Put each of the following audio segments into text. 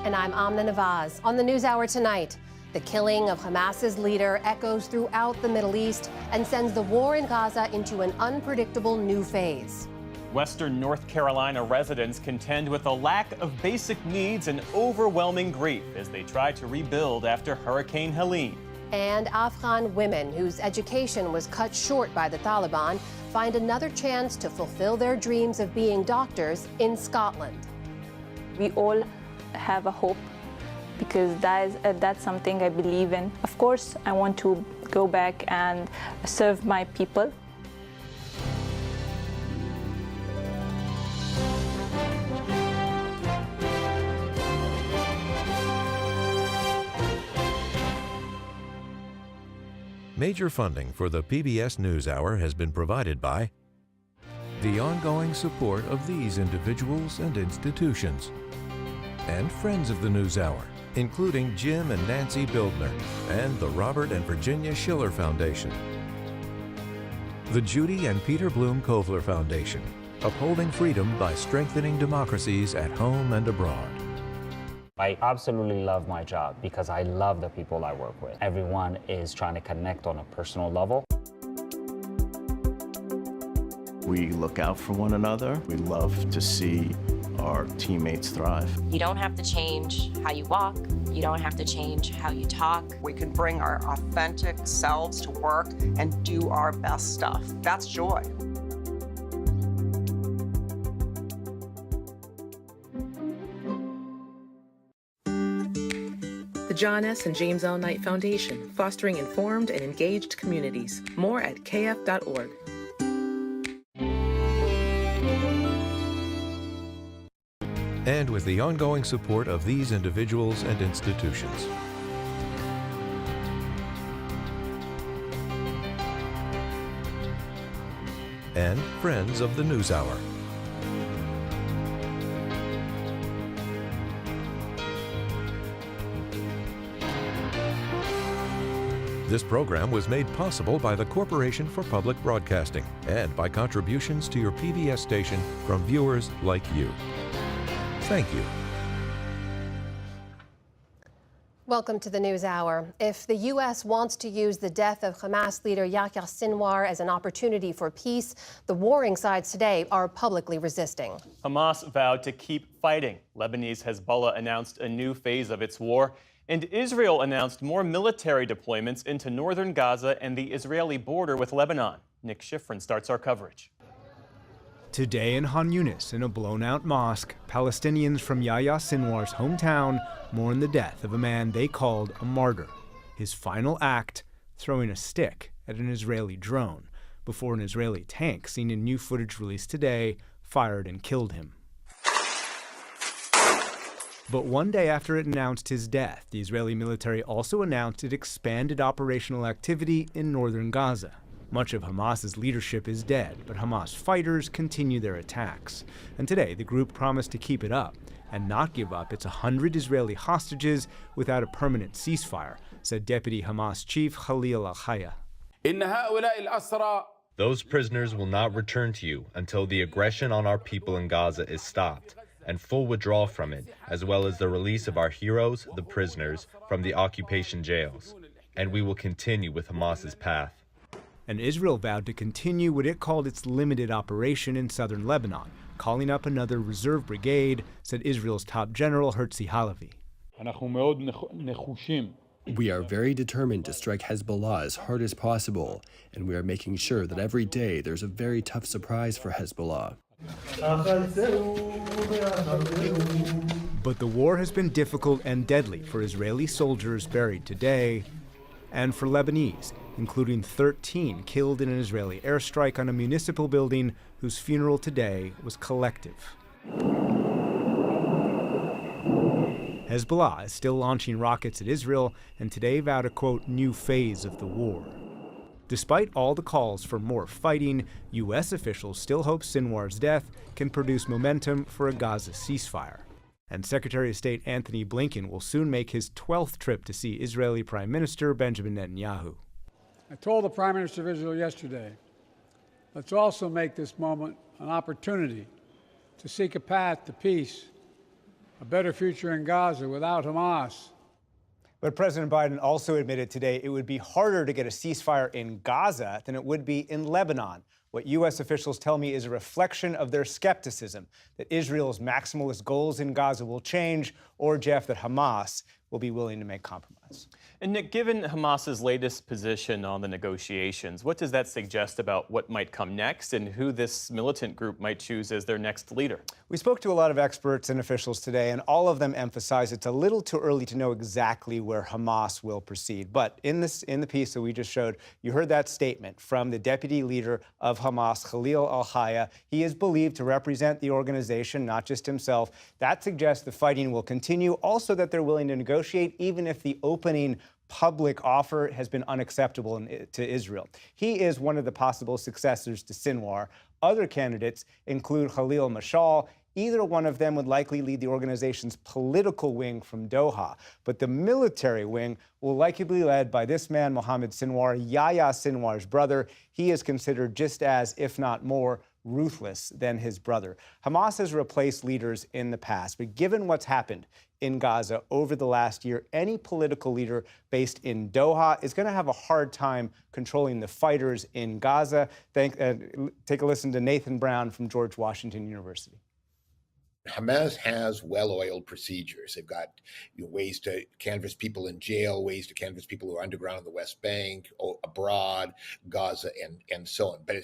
And I'm Amna Nawaz. On the NewsHour tonight, the killing of Hamas's leader echoes throughout the Middle East and sends the war in Gaza into an unpredictable new phase. Western North Carolina residents contend with a lack of basic needs and overwhelming grief as they try to rebuild after Hurricane Helene. And Afghan women whose education was cut short by the Taliban find another chance to fulfill their dreams of being doctors in Scotland. We all have a hope because that's something I believe in. Of course, I want to go back and serve my people. Major funding for the PBS NewsHour has been provided by the ongoing support of these individuals and institutions, and friends of the NewsHour, including Jim and Nancy Bildner, and the Robert and Virginia Schiller Foundation, the Judy and Peter Bloom Kovler Foundation, upholding freedom by strengthening democracies at home and abroad. I absolutely love my job because I love the people I work with. Everyone is trying to connect on a personal level. We look out for one another. We love to see our teammates thrive. You don't have to change how you walk. You don't have to change how you talk. We can bring our authentic selves to work and do our best stuff. That's joy. The John S. and James L. Knight Foundation, fostering informed and engaged communities. More at kf.org. And with the ongoing support of these individuals and institutions. And friends of the NewsHour. This program was made possible by the Corporation for Public Broadcasting and by contributions to your PBS station from viewers like you. Thank you. Welcome to the NewsHour. If the U.S. wants to use the death of Hamas leader Yahya Sinwar as an opportunity for peace, the warring sides today are publicly resisting. Hamas vowed to keep fighting. Lebanese Hezbollah announced a new phase of its war. And Israel announced more military deployments into northern Gaza and the Israeli border with Lebanon. Nick Schifrin starts our coverage. Today in Han Yunis, in a blown-out mosque, Palestinians from Yahya Sinwar's hometown mourn the death of a man they called a martyr. His final act, throwing a stick at an Israeli drone, before an Israeli tank, seen in new footage released today, fired and killed him. But one day after it announced his death, the Israeli military also announced it expanded operational activity in northern Gaza. Much of Hamas's leadership is dead, but Hamas fighters continue their attacks. And today, the group promised to keep it up and not give up its 100 Israeli hostages without a permanent ceasefire, said Deputy Hamas Chief Khalil al-Haya. Those prisoners will not return to you until the aggression on our people in Gaza is stopped and full withdrawal from it, as well as the release of our heroes, the prisoners, from the occupation jails. And we will continue with Hamas's path. And Israel vowed to continue what it called its limited operation in southern Lebanon, calling up another reserve brigade, said Israel's top general Herzi Halevi. We are very determined to strike Hezbollah as hard as possible, and we are making sure that every day there's a very tough surprise for Hezbollah. But the war has been difficult and deadly for Israeli soldiers buried today, and for Lebanese, including 13 killed in an Israeli airstrike on a municipal building whose funeral today was collective. Hezbollah is still launching rockets at Israel and today vowed a, quote, new phase of the war. Despite all the calls for more fighting, U.S. officials still hope Sinwar's death can produce momentum for a Gaza ceasefire. And Secretary of State Antony Blinken will soon make his 12th trip to see Israeli Prime Minister Benjamin Netanyahu. I told the Prime Minister of Israel yesterday, let's also make this moment an opportunity to seek a path to peace a better future in Gaza without Hamas. But President Biden also admitted today it would be harder to get a ceasefire in Gaza than it would be in Lebanon. What U.S. officials tell me is a reflection of their skepticism that Israel's maximalist goals in Gaza will change, or, Jeff, that Hamas will be willing to make compromise. And Nick, given Hamas's latest position on the negotiations, what does that suggest about what might come next and who this militant group might choose as their next leader? We spoke to a lot of experts and officials today, and all of them emphasize it's a little too early to know exactly where Hamas will proceed. But in the piece that we just showed, you heard that statement from the deputy leader of Hamas, Khalil al-Hayya. He is believed to represent the organization, not just himself. That suggests the fighting will continue, also that they're willing to negotiate, even if the opening public offer has been unacceptable to Israel. He is one of the possible successors to Sinwar. Other candidates include Khalil Mashal. Either one of them would likely lead the organization's political wing from Doha. But the military wing will likely be led by this man, Mohammed Sinwar, Yahya Sinwar's brother. He is considered just as, if not more, ruthless than his brother. Hamas has replaced leaders in the past, but given what's happened in Gaza over the last year, any political leader based in Doha is going to have a hard time controlling the fighters in Gaza. Take a listen to Nathan Brown from George Washington University. Hamas has well-oiled procedures. They've got ways to canvass people in jail, ways to canvass people who are underground in the West Bank, abroad, Gaza, and so on. But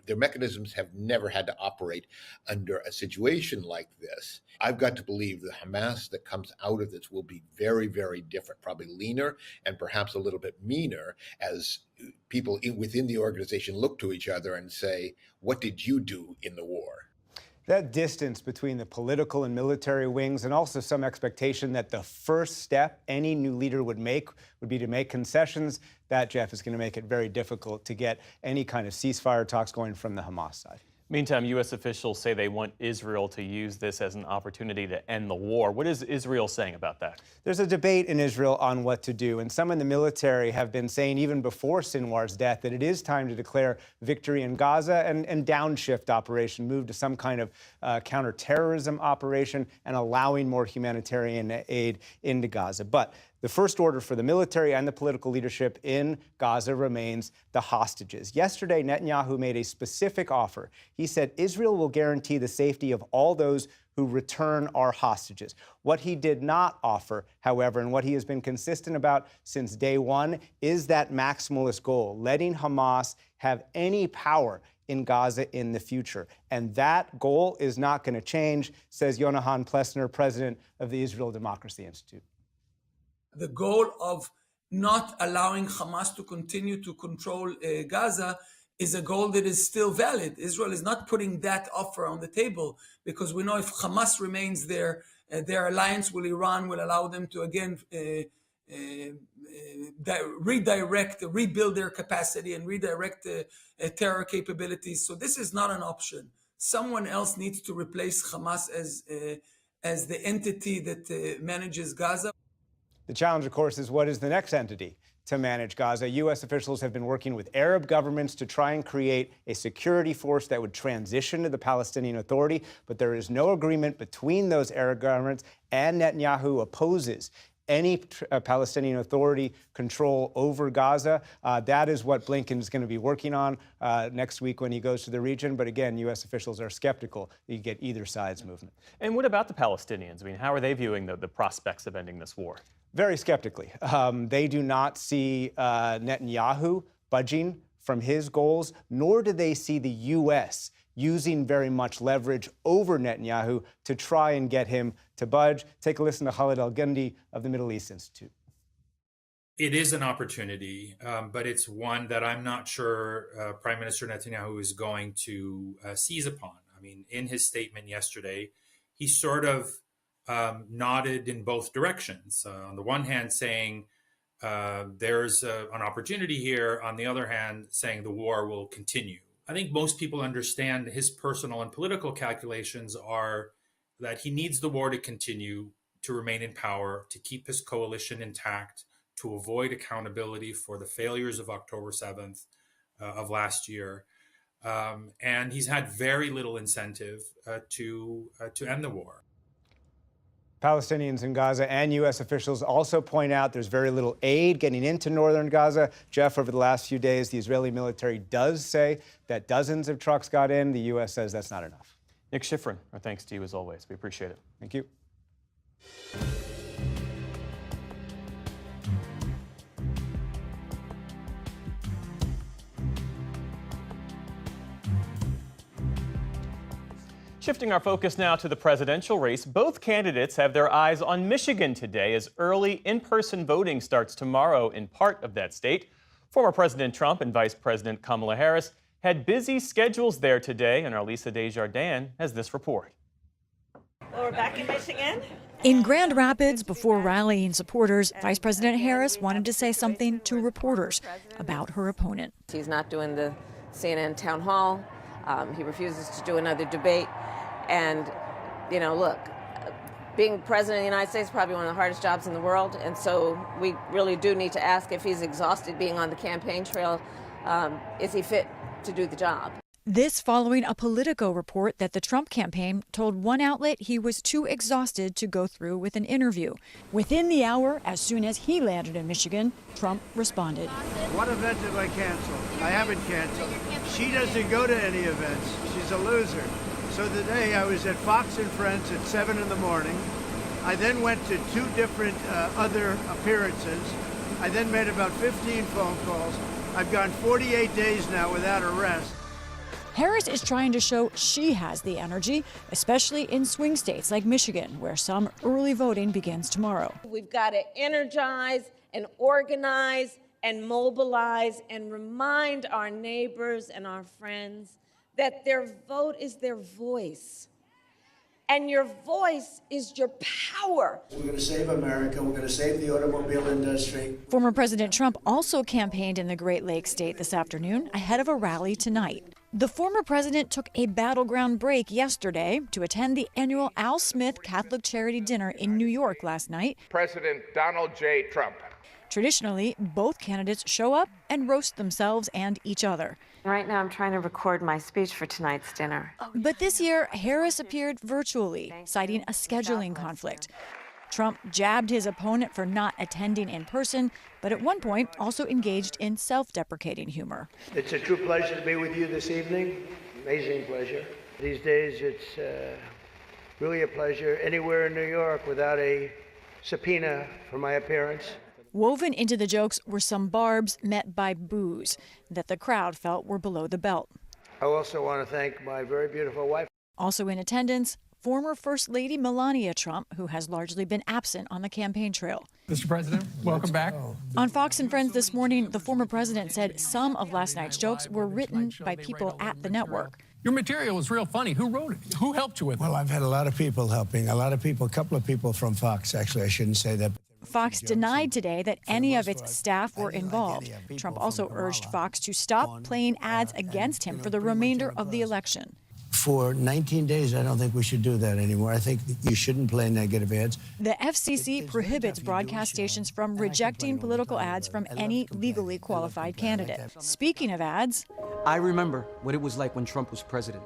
their mechanisms have never had to operate under a situation like this. I've got to believe the Hamas that comes out of this will be very, very different, probably leaner and perhaps a little bit meaner as people within the organization look to each other and say, what did you do in the war? That distance between the political and military wings, and also some expectation that the first step any new leader would make would be to make concessions, that, Jeff, is going to make it very difficult to get any kind of ceasefire talks going from the Hamas side. Meantime, U.S. officials say they want Israel to use this as an opportunity to end the war. What is Israel saying about that? There's a debate in Israel on what to do, and some in the military have been saying, even before Sinwar's death, that it is time to declare victory in Gaza and downshift operation, move to some kind of counterterrorism operation and allowing more humanitarian aid into Gaza. But the first order for the military and the political leadership in Gaza remains the hostages. Yesterday, Netanyahu made a specific offer. He said Israel will guarantee the safety of all those who return our hostages. What he did not offer, however, and what he has been consistent about since day one, is that maximalist goal, letting Hamas have any power in Gaza in the future. And that goal is not going to change, says Yonahan Plessner, president of the Israel Democracy Institute. The goal of not allowing Hamas to continue to control Gaza is a goal that is still valid. Israel is not putting that offer on the table because we know if Hamas remains there, their alliance with Iran will allow them to again rebuild their capacity and redirect terror capabilities. So this is not an option. Someone else needs to replace Hamas as the entity that manages Gaza. The challenge, of course, is what is the next entity to manage Gaza? U.S. officials have been working with Arab governments to try and create a security force that would transition to the Palestinian Authority, but there is no agreement between those Arab governments, and Netanyahu opposes any Palestinian Authority control over Gaza. That is what Blinken is going to be working on next week when he goes to the region. But again, U.S. officials are skeptical that you get either side's movement. And what about the Palestinians? I mean, how are they viewing the prospects of ending this war? Very skeptically. They do not see Netanyahu budging from his goals, nor do they see the U.S. using very much leverage over Netanyahu to try and get him to budge. Take a listen to Khalid Al-Gundi of the Middle East Institute. It is an opportunity, but it's one that I'm not sure Prime Minister Netanyahu is going to seize upon. I mean, in his statement yesterday, he sort of nodded in both directions. On the one hand, saying there's an opportunity here. On the other hand, saying the war will continue. I think most people understand his personal and political calculations are that he needs the war to continue, to remain in power, to keep his coalition intact, to avoid accountability for the failures of October 7th of last year. And he's had very little incentive to end the war. Palestinians in Gaza and U.S. officials also point out there's very little aid getting into northern Gaza. Jeff, over the last few days, the Israeli military does say that dozens of trucks got in. The U.S. says that's not enough. Nick Schifrin, our thanks to you as always. We appreciate it. Thank you. Shifting our focus now to the presidential race, both candidates have their eyes on Michigan today as early in-person voting starts tomorrow in part of that state. Former President Trump and Vice President Kamala Harris had busy schedules there today, and our Lisa Desjardins has this report. Well, we're back in Michigan. In Grand Rapids, before rallying supporters, Vice President Harris wanted to say something to reporters about her opponent. He's not doing the CNN town hall. He refuses to do another debate. And, you know, look, being president of the United States is probably one of the hardest jobs in the world. And so we really do need to ask if he's exhausted being on the campaign trail. Is he fit to do the job? This following a Politico report that the Trump campaign told one outlet he was too exhausted to go through with an interview. Within the hour, as soon as he landed in Michigan, Trump responded. What event did I cancel? I haven't canceled. She doesn't go to any events. She's a loser. So today I was at Fox and Friends at 7 in the morning. I then went to 2 different other appearances. I then made about 15 phone calls. I've gone 48 days now without a rest. Harris is trying to show she has the energy, especially in swing states like Michigan, where some early voting begins tomorrow. We've got to energize and organize and mobilize and remind our neighbors and our friends that their vote is their voice. And your voice is your power. We're going to save America. We're going to save the automobile industry. Former President Trump also campaigned in the Great Lakes state this afternoon ahead of a rally tonight. The former president took a battleground break yesterday to attend the annual Al Smith Catholic Charity Dinner in New York last night. President Donald J. Trump. Traditionally, both candidates show up and roast themselves and each other. Right now I'm trying to record my speech for tonight's dinner. But this year, Harris appeared virtually, citing a scheduling conflict. Trump jabbed his opponent for not attending in person, but at one point also engaged in self-deprecating humor. It's a true pleasure to be with you this evening. Amazing pleasure. These days it's really a pleasure anywhere in New York without a subpoena for my appearance. Woven into the jokes were some barbs met by boos that the crowd felt were below the belt. I also want to thank my very beautiful wife. Also in attendance, former First Lady Melania Trump, who has largely been absent on the campaign trail. Mr. President, welcome back. On Fox and Friends this morning, the former president said some of last night's jokes were written by people at the network. Your material was real funny. Who wrote it? Who helped you with it? Well, I've had a lot of people helping. A couple of people from Fox, actually. I shouldn't say that. Fox denied today that any of its staff were involved. Trump also urged Fox to stop playing ads against him for the remainder of the election. For 19 days, I don't think we should do that anymore. I think you shouldn't play negative ads. The FCC prohibits broadcast stations from rejecting political ads from any legally qualified candidate. Speaking of ads, I remember what it was like when Trump was president.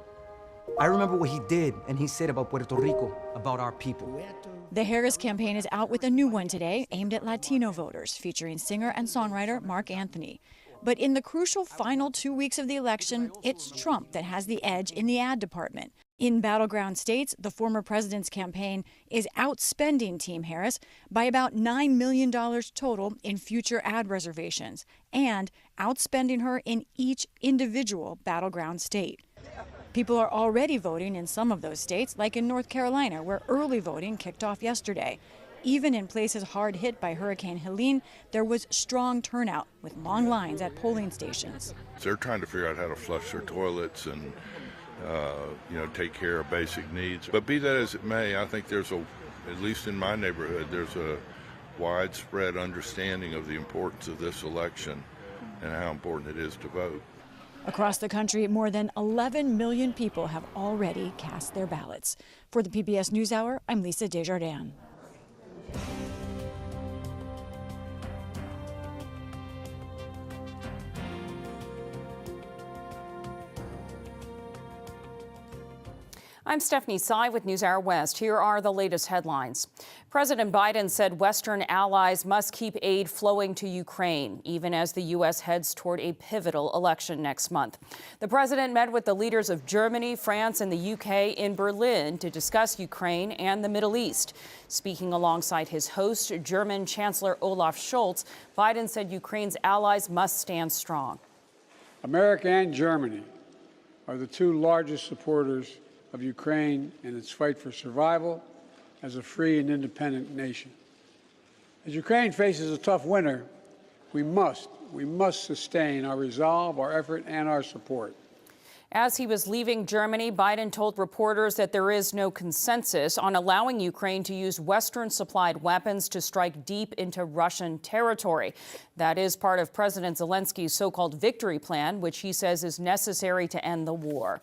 I remember what he did and he said about Puerto Rico, about our people. The Harris campaign is out with a new one today aimed at Latino voters, featuring singer and songwriter Mark Anthony. But in the crucial final 2 weeks of the election, it's Trump that has the edge in the ad department. In battleground states, the former president's campaign is outspending Team Harris by about $9 million total in future ad reservations, and outspending her in each individual battleground state. People are already voting in some of those states, like in North Carolina, where early voting kicked off yesterday. Even in places hard hit by Hurricane Helene, there was strong turnout with long lines at polling stations. They're trying to figure out how to flush their toilets and, take care of basic needs. But be that as it may, I think at least in my neighborhood, there's a widespread understanding of the importance of this election and how important it is to vote. Across the country, more than 11 million people have already cast their ballots. For the PBS NewsHour, I'm Lisa Desjardins. I'm Stephanie Tsai with NewsHour West. Here are the latest headlines. President Biden said Western allies must keep aid flowing to Ukraine, even as the U.S. heads toward a pivotal election next month. The president met with the leaders of Germany, France, and the U.K. in Berlin to discuss Ukraine and the Middle East. Speaking alongside his host, German Chancellor Olaf Scholz, Biden said Ukraine's allies must stand strong. America and Germany are the two largest supporters of Ukraine in its fight for survival as a free and independent nation. As Ukraine faces a tough winter, we must sustain our resolve, our effort, and our support. As he was leaving Germany, Biden told reporters that there is no consensus on allowing Ukraine to use Western-supplied weapons to strike deep into Russian territory. That is part of President Zelensky's so-called victory plan, which he says is necessary to end the war.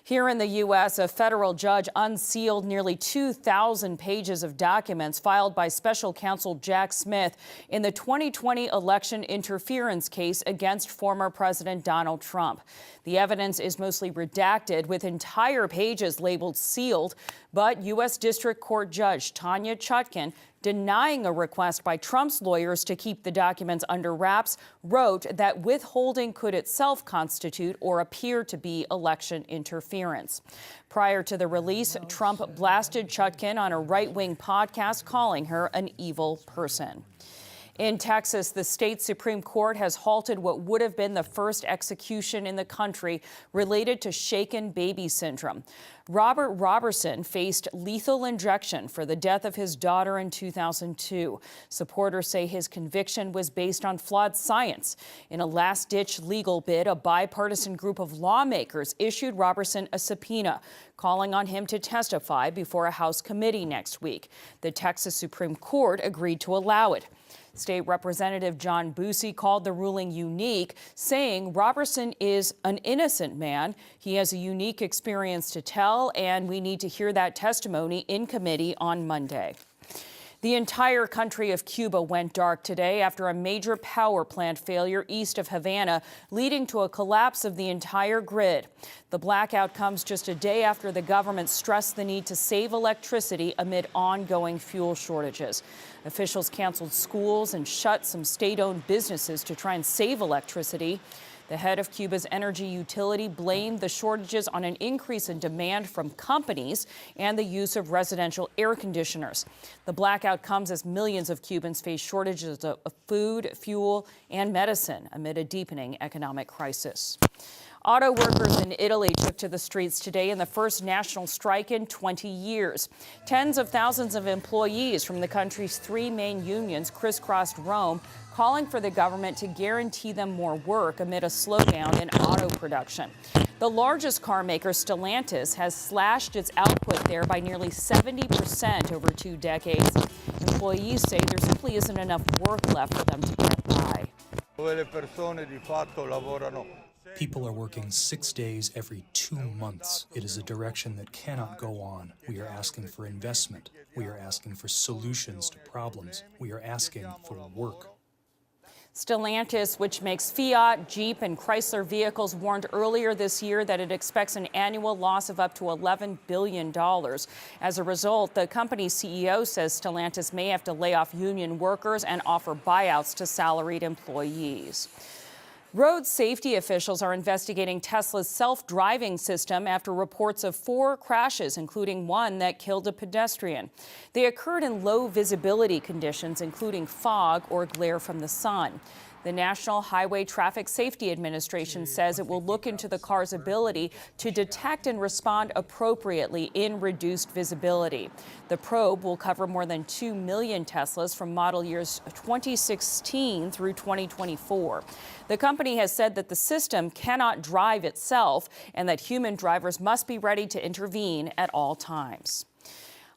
Here in the U.S., a federal judge unsealed nearly 2,000 pages of documents filed by special counsel Jack Smith in the 2020 election interference case against former President Donald Trump. The evidence is mostly redacted, with entire pages labeled sealed, but U.S. District Court Judge Tanya Chutkan, denying a request by Trump's lawyers to keep the documents under wraps, wrote that withholding could itself constitute or appear to be election interference. Prior to the release, Trump blasted Chutkan on a right-wing podcast, calling her an evil person. In Texas, the state Supreme Court has halted what would have been the first execution in the country related to shaken baby syndrome. Robert Robertson faced lethal injection for the death of his daughter in 2002. Supporters say his conviction was based on flawed science. In a last-ditch legal bid, a bipartisan group of lawmakers issued Robertson a subpoena, calling on him to testify before a House committee next week. The Texas Supreme Court agreed to allow it. State Representative John Busey called the ruling unique, saying Robertson is an innocent man. He has a unique experience to tell, and we need to hear that testimony in committee on Monday. The entire country of Cuba went dark today after a major power plant failure east of Havana, leading to a collapse of the entire grid. The blackout comes just a day after the government stressed the need to save electricity amid ongoing fuel shortages. Officials canceled schools and shut some state-owned businesses to try and save electricity. The head of Cuba's energy utility blamed the shortages on an increase in demand from companies and the use of residential air conditioners. The blackout comes as millions of Cubans face shortages of food, fuel, and medicine amid a deepening economic crisis. Auto workers in Italy took to the streets today in the first national strike in 20 years. Tens of thousands of employees from the country's three main unions crisscrossed Rome, calling for the government to guarantee them more work amid a slowdown in auto production. The largest car maker, Stellantis, has slashed its output there by nearly 70% over 2 decades. Employees say there simply isn't enough work left for them to get by. People are working 6 days every 2 months. It is a direction that cannot go on. We are asking for investment. We are asking for solutions to problems. We are asking for work. Stellantis, which makes Fiat, Jeep, and Chrysler vehicles, warned earlier this year that it expects an annual loss of up to $11 billion. As a result, the company's CEO says Stellantis may have to lay off union workers and offer buyouts to salaried employees. Road safety officials are investigating Tesla's self-driving system after reports of 4 crashes, including one that killed a pedestrian. They occurred in low visibility conditions, including fog or glare from the sun. The National Highway Traffic Safety Administration says it will look into the car's ability to detect and respond appropriately in reduced visibility. The probe will cover more than 2 million Teslas from model years 2016 through 2024. The company has said that the system cannot drive itself and that human drivers must be ready to intervene at all times.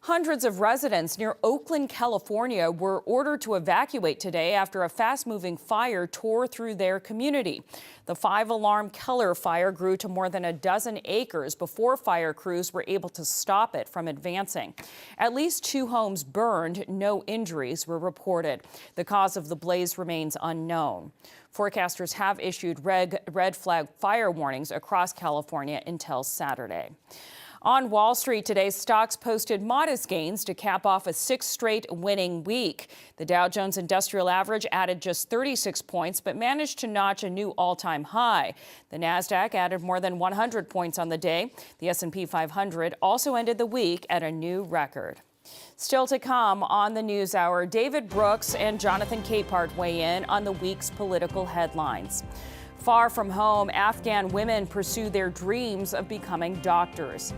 Hundreds of residents near Oakland, California, were ordered to evacuate today after a fast-moving fire tore through their community. The 5-alarm Keller fire grew to more than a dozen acres before fire crews were able to stop it from advancing. At least 2 homes burned. No injuries were reported. The cause of the blaze remains unknown. Forecasters have issued red flag fire warnings across California until Saturday. On Wall Street today, stocks posted modest gains to cap off a 6th straight winning week. The Dow Jones Industrial Average added just 36 points, but managed to notch a new all-time high. The Nasdaq added more than 100 points on the day. The S&P 500 also ended the week at a new record. Still to come on the NewsHour, David Brooks and Jonathan Capehart weigh in on the week's political headlines. Far from home, Afghan women pursue their dreams of becoming doctors.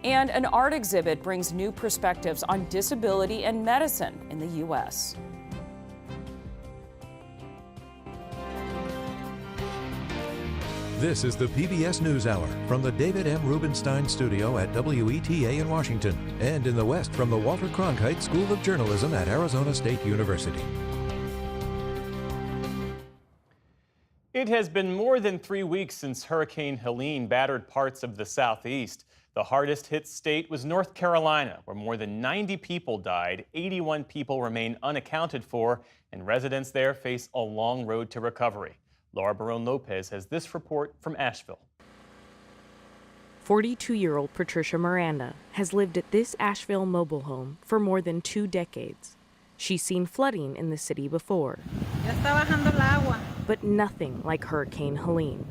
And an art exhibit brings new perspectives on disability and medicine in the U.S. This is the PBS NewsHour from the David M. Rubenstein Studio at WETA in Washington, and in the West from the Walter Cronkite School of Journalism at Arizona State University. It has been more than 3 weeks since Hurricane Helene battered parts of the Southeast. The hardest hit state was North Carolina, where more than 90 people died, 81 people remain unaccounted for, and residents there face a long road to recovery. Laura Barone-Lopez has this report from Asheville. 42-year-old Patricia Miranda has lived at this Asheville mobile home for more than 2 decades. She's seen flooding in the city before, but nothing like Hurricane Helene.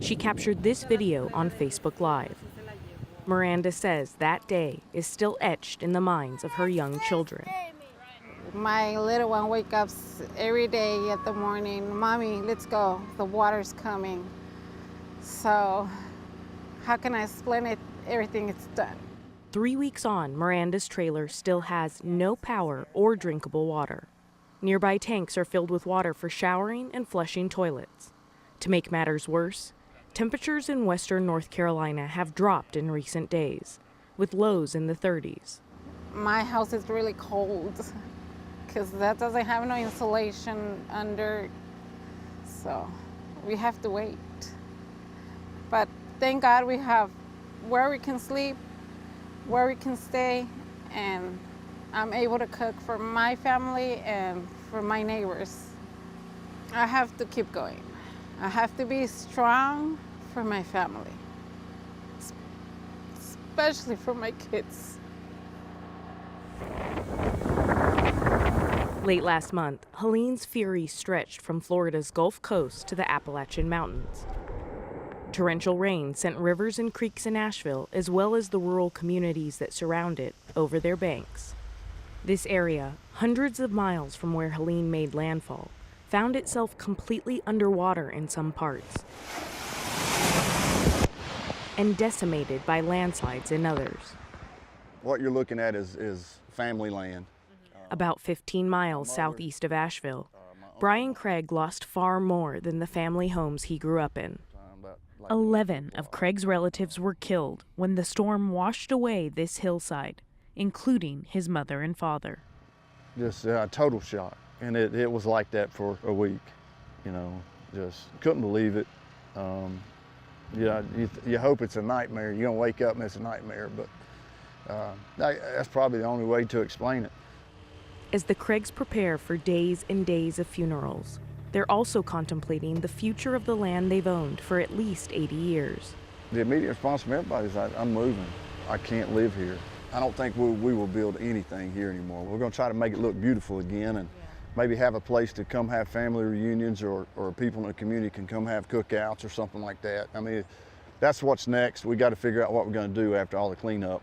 She captured this video on Facebook Live. Miranda says that day is still etched in the minds of her young children. My little one wakes up every day at the morning, Mommy, let's go, the water's coming. So how can I explain it? Everything is done. 3 weeks on, Miranda's trailer still has no power or drinkable water. Nearby tanks are filled with water for showering and flushing toilets. To make matters worse, temperatures in western North Carolina have dropped in recent days, with lows in the 30s. My house is really cold because that doesn't have no insulation under, so we have to wait. But thank God we have where we can sleep, where we can stay, and I'm able to cook for my family and for my neighbors. I have to keep going. I have to be strong for my family, especially for my kids. Late last month, Helene's fury stretched from Florida's Gulf Coast to the Appalachian Mountains. Torrential rain sent rivers and creeks in Asheville, as well as the rural communities that surround it, over their banks. This area, hundreds of miles from where Helene made landfall, found itself completely underwater in some parts and decimated by landslides in others. What you're looking at is family land. About 15 miles southeast of Asheville, Brian Craig lost far more than the family homes he grew up in. 11 of Craig's relatives were killed when the storm washed away this hillside, including his mother and father. Just a total shock. And it was like that for a week, you know, just couldn't believe it. Yeah, you hope it's a nightmare. You're gonna wake up and it's a nightmare, but that's probably the only way to explain it. As the Craigs prepare for days and days of funerals, they're also contemplating the future of the land they've owned for at least 80 years. The immediate response from everybody is, I'm moving. I can't live here. I don't think we will build anything here anymore. We're going to try to make it look beautiful again and maybe have a place to come have family reunions or people in the community can come have cookouts or something like that. I mean, that's what's next. We got to figure out what we're going to do after all the cleanup.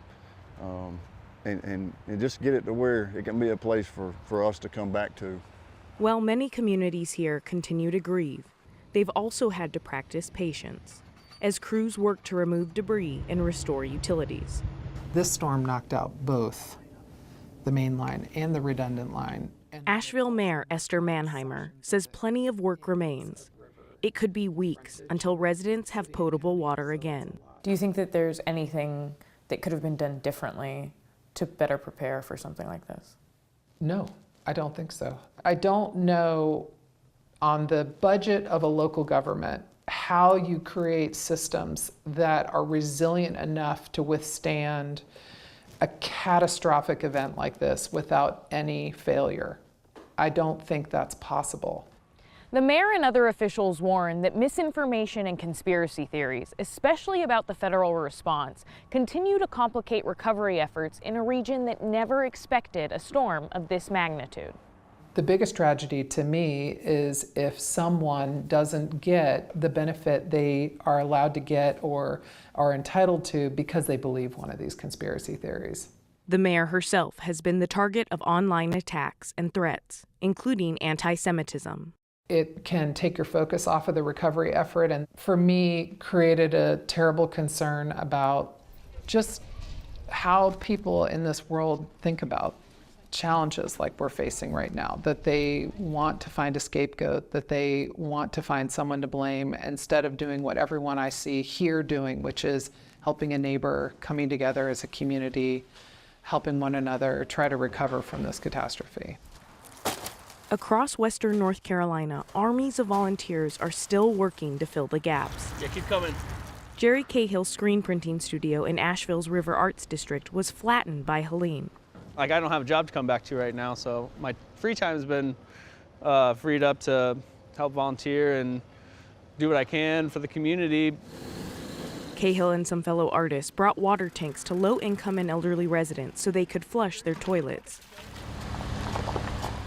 And just get it to where it can be a place for us to come back to. While many communities here continue to grieve, they've also had to practice patience as crews work to remove debris and restore utilities. This storm knocked out both the main line and the redundant line. Asheville Mayor Esther Mannheimer says plenty of work remains. It could be weeks until residents have potable water again. Do you think that there's anything that could have been done differently to better prepare for something like this? No, I don't think so. I don't know on the budget of a local government how you create systems that are resilient enough to withstand a catastrophic event like this without any failure. I don't think that's possible. The mayor and other officials warn that misinformation and conspiracy theories, especially about the federal response, continue to complicate recovery efforts in a region that never expected a storm of this magnitude. The biggest tragedy to me is if someone doesn't get the benefit they are allowed to get or are entitled to because they believe one of these conspiracy theories. The mayor herself has been the target of online attacks and threats, including anti-Semitism. It can take your focus off of the recovery effort, and for me, created a terrible concern about just how people in this world think about challenges like we're facing right now, that they want to find a scapegoat, that they want to find someone to blame instead of doing what everyone I see here doing, which is helping a neighbor, coming together as a community, helping one another try to recover from this catastrophe. Across western North Carolina, armies of volunteers are still working to fill the gaps. Yeah, keep coming. Jerry Cahill's screen printing studio in Asheville's River Arts District was flattened by Helene. Like, I don't have a job to come back to right now, so my free time has been freed up to help volunteer and do what I can for the community. Cahill and some fellow artists brought water tanks to low-income and elderly residents so they could flush their toilets.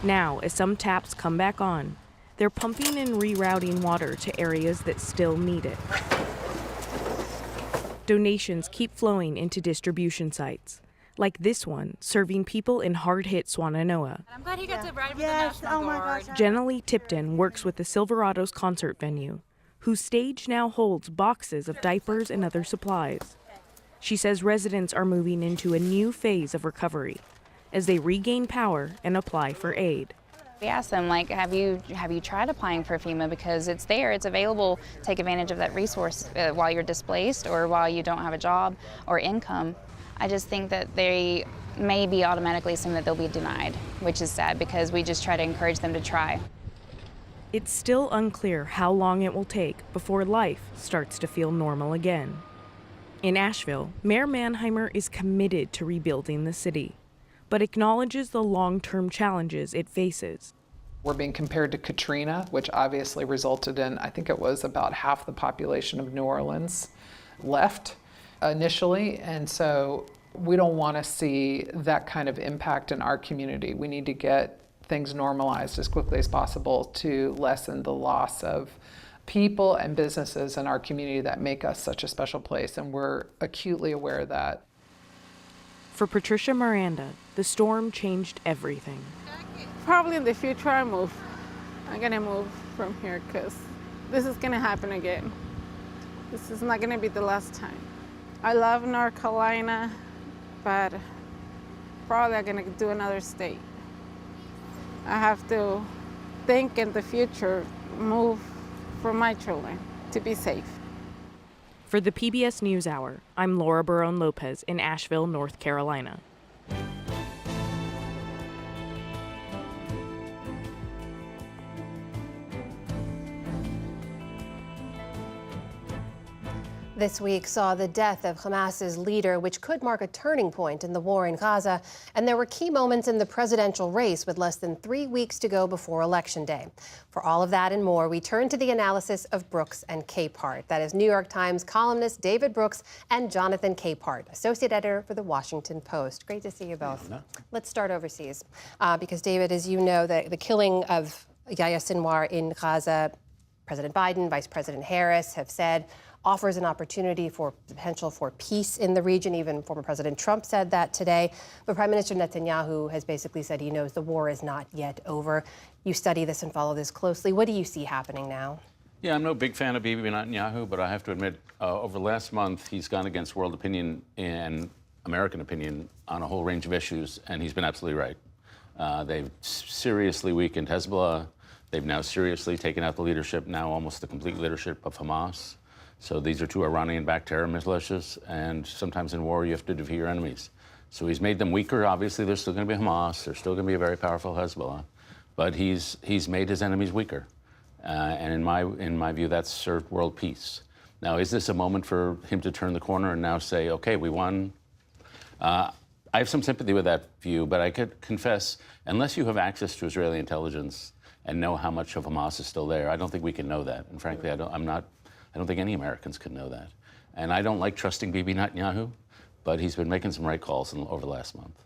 Now, as some taps come back on, they're pumping and rerouting water to areas that still need it. Donations keep flowing into distribution sites, like this one, serving people in hard-hit Swannanoa. I'm glad he got to ride with the National Guard. Jenna Lee Tipton works with the Silverados concert venue, whose stage now holds boxes of diapers and other supplies. She says residents are moving into a new phase of recovery as they regain power and apply for aid. We asked them, like, have you tried applying for FEMA, because it's there, it's available. Take advantage of that resource while you're displaced or while you don't have a job or income. I just think that they may be automatically assume that they'll be denied, which is sad because we just try to encourage them to try. It's still unclear how long it will take before life starts to feel normal again. In Asheville, Mayor Manheimer is committed to rebuilding the city, but acknowledges the long-term challenges it faces. We're being compared to Katrina, which obviously resulted in, I think it was about half the population of New Orleans left initially, and so we don't want to see that kind of impact in our community. We need to get things normalized as quickly as possible to lessen the loss of people and businesses in our community that make us such a special place, and we're acutely aware of that. For Patricia Miranda, the storm changed everything. Probably in the future I'm gonna move from here because this is gonna happen again. This is not gonna be the last time. I love North Carolina, but probably I'm gonna do another state. I have to think in the future, move for my children to be safe. For the PBS NewsHour, I'm Laura Barone Lopez in Asheville, North Carolina. This week saw the death of Hamas's leader, which could mark a turning point in the war in Gaza. And there were key moments in the presidential race with less than 3 weeks to go before Election Day. For all of that and more, we turn to the analysis of Brooks and Capehart. That is New York Times columnist David Brooks and Jonathan Capehart, associate editor for The Washington Post. Great to see you both. Let's start overseas. Because, David, as you know, the killing of Yahya Sinwar in Gaza, President Biden, Vice President Harris have said offers an opportunity for potential for peace in the region. Even former President Trump said that today. But Prime Minister Netanyahu has basically said he knows the war is not yet over. You study this and follow this closely. What do you see happening now? Yeah, I'm no big fan of Bibi Netanyahu, but I have to admit, over the last month, he's gone against world opinion and American opinion on a whole range of issues, and he's been absolutely right. They've seriously weakened Hezbollah. They've now seriously taken out the leadership, now almost the complete leadership of Hamas. So these are two Iranian-backed terror militias, and sometimes in war you have to defeat your enemies. So he's made them weaker. Obviously, there's still going to be Hamas. There's still going to be a very powerful Hezbollah, but he's made his enemies weaker. And in my view, that's served world peace. Now, is this a moment for him to turn the corner and now say, okay, we won? I have some sympathy with that view, but I could confess, unless you have access to Israeli intelligence and know how much of Hamas is still there. I don't think we can know that. And frankly, I don't think any Americans can know that. And I don't like trusting Bibi Netanyahu, but he's been making some right calls over the last month.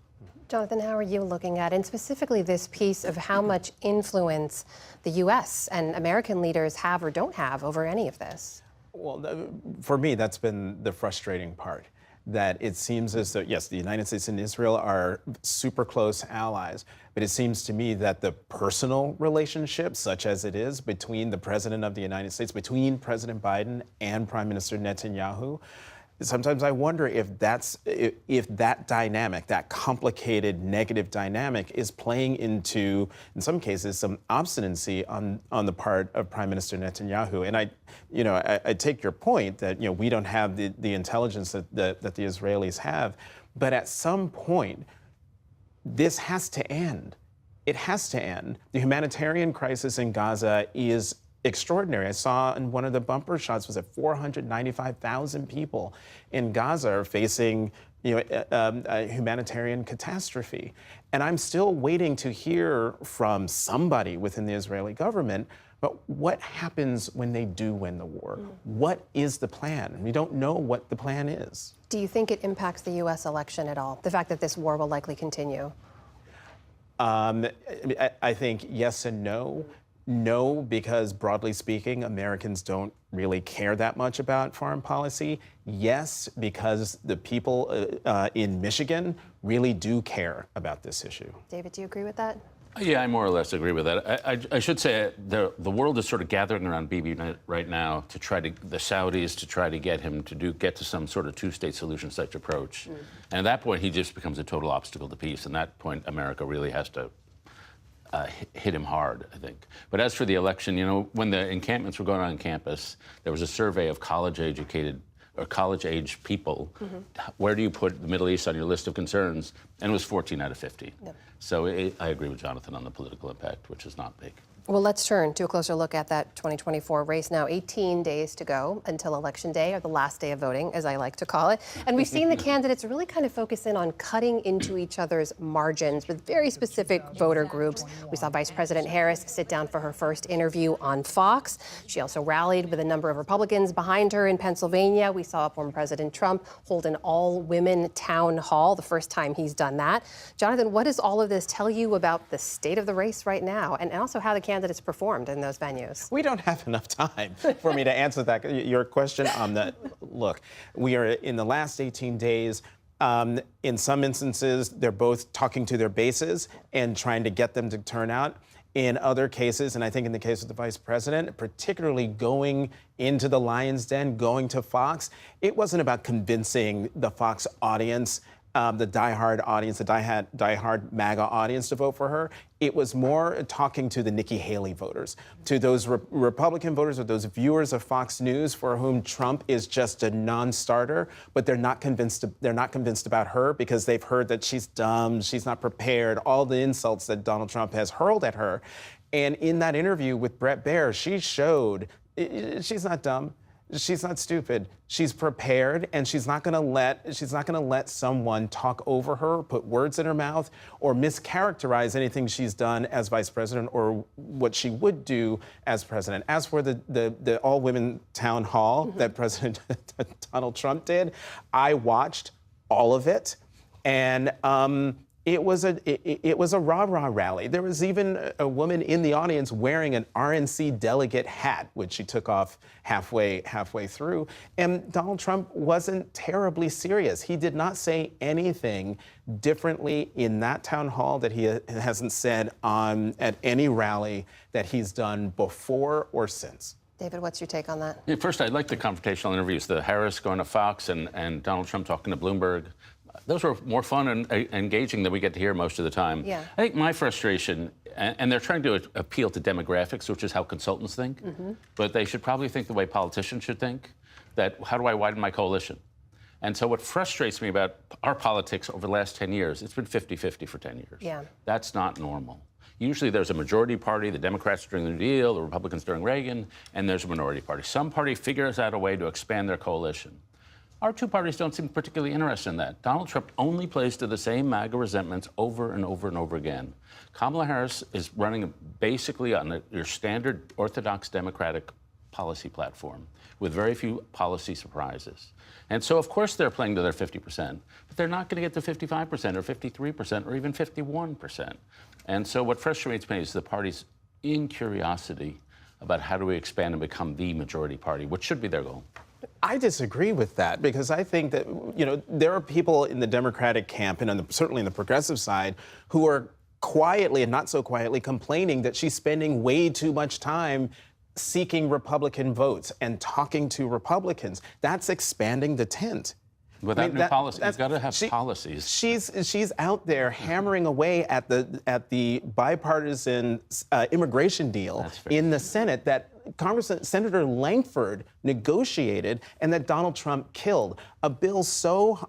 Jonathan, how are you looking at, and specifically this piece of how much influence the U.S. and American leaders have or don't have over any of this? Well, for me, that's been the frustrating part. That it seems as though, yes, the United States and Israel are super close allies, but it seems to me that the personal relationship, such as it is between the President of the United States, between President Biden and Prime Minister Netanyahu, sometimes I wonder if that dynamic, that complicated negative dynamic, is playing into, in some cases, some obstinacy on the part of Prime Minister Netanyahu. And I take your point that we don't have the intelligence that the Israelis have, but at some point, this has to end. It has to end. The humanitarian crisis in Gaza is extraordinary. I saw in one of the bumper shots was that 495,000 people in Gaza are facing a humanitarian catastrophe. And I'm still waiting to hear from somebody within the Israeli government, but what happens when they do win the war? What is the plan? We don't know what the plan is. Do you think it impacts the U.S. election at all, the fact that this war will likely continue? I think yes and no. No, because broadly speaking, Americans don't really care that much about foreign policy. Yes, because the people in Michigan really do care about this issue. David, do you agree with that? Yeah, I more or less agree with that. I should say the world is sort of gathering around Bibi right now to try to, the Saudis, to try to get him to get to some sort of two-state solution such approach. And at that point, he just becomes a total obstacle to peace. And at that point, America really has to hit him hard, I think. But as for the election, when the encampments were going on campus, there was a survey of college-educated or college-age people. Where do you put the Middle East on your list of concerns? And it was 14 out of 50. Yep. So I agree with Jonathan on the political impact, which is not big. Well, let's turn to a closer look at that 2024 race now. 18 days to go until Election Day, or the last day of voting, as I like to call it. And we've seen the candidates really kind of focus in on cutting into each other's margins with very specific voter groups. We saw Vice President Harris sit down for her first interview on Fox. She also rallied with a number of Republicans behind her in Pennsylvania. We saw former President Trump hold an all-women town hall, the first time he's done that. Jonathan, what does all of this tell you about the state of the race right now, and also how the candidates performed in those venues? We don't have enough time for me to answer that. Your question on the look, we are in the last 18 days. In some instances, they're both talking to their bases and trying to get them to turn out. In other cases, and I think in the case of the vice president, particularly going into the Lion's Den, going to Fox, it wasn't about convincing the Fox audience, the diehard audience, the diehard MAGA audience to vote for her. It was more talking to the Nikki Haley voters, to those Republican voters or those viewers of Fox News for whom Trump is just a non-starter, but they're not convinced about her because they've heard that she's dumb, she's not prepared, all the insults that Donald Trump has hurled at her. And in that interview with Bret Baier, she showed she's not dumb. She's not stupid. She's prepared, and she's not going to let someone talk over her, put words in her mouth, or mischaracterize anything she's done as vice president or what she would do as president. As for the all-women town hall that President Donald Trump did, I watched all of it, and it was a rah-rah rally. There was even a woman in the audience wearing an RNC delegate hat, which she took off halfway through. And Donald Trump wasn't terribly serious. He did not say anything differently in that town hall that he hasn't said at any rally that he's done before or since. David, what's your take on that? Yeah, first, I like the confrontational interviews, the Harris going to Fox and Donald Trump talking to Bloomberg. Those were more fun and engaging than we get to hear most of the time. Yeah. I think my frustration, and they're trying to appeal to demographics, which is how consultants think, but they should probably think the way politicians should think, that how do I widen my coalition? And so what frustrates me about our politics over the last 10 years, it's been 50-50 for 10 years. Yeah. That's not normal. Usually there's a majority party, the Democrats during the New Deal, the Republicans during Reagan, and there's a minority party. Some party figures out a way to expand their coalition. Our two parties don't seem particularly interested in that. Donald Trump only plays to the same MAGA resentments over and over and over again. Kamala Harris is running basically on your standard orthodox Democratic policy platform with very few policy surprises. And so, of course, they're playing to their 50%, but they're not going to get to 55% or 53% or even 51%. And so what frustrates me is the party's incuriosity about how do we expand and become the majority party, which should be their goal. I disagree with that because I think that, you know, there are people in the Democratic camp and certainly in the progressive side who are quietly and not so quietly complaining that she's spending way too much time seeking Republican votes and talking to Republicans. That's expanding the tent. Without new policies, you've got to have policies. She's out there hammering away at the bipartisan immigration deal in the Senate that Senator Lankford negotiated and that Donald Trump killed. A bill so